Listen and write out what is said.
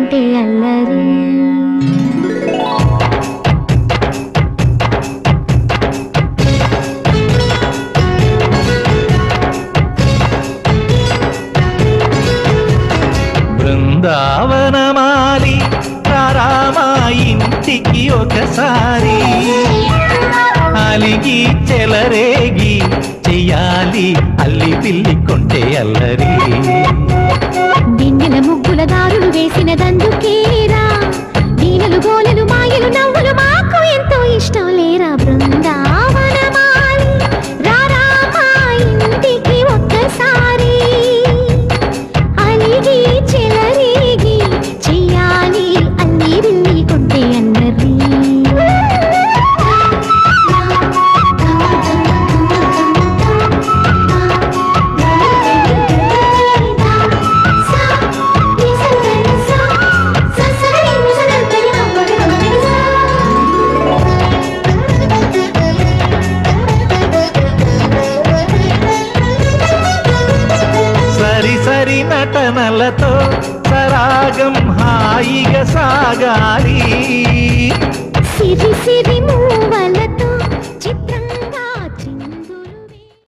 కొంటే అల్లరి. బృందావనమాలి రామా ఇంటికి ఒకసారి, అలిగి చెలరేగి చెయ్యాలి అల్లి పిల్లి కొంటే అల్లరి. దిన్నెల ముగ్గుల దారులు వేసిన దందుకేరా, దీనలు గోలెలు మాయలు నవ్వులు మాకు ఎంతో ఇష్టం లేరా. బృందావనమాలి రామా ఇంటికి ఒక్కసారి, అలిగి చెలరేగి చెయ్యాలి అల్లి బిల్లి కొంటే అల్లరి. సరి నటనలతో సరాగం హాయిగా సాగాలి,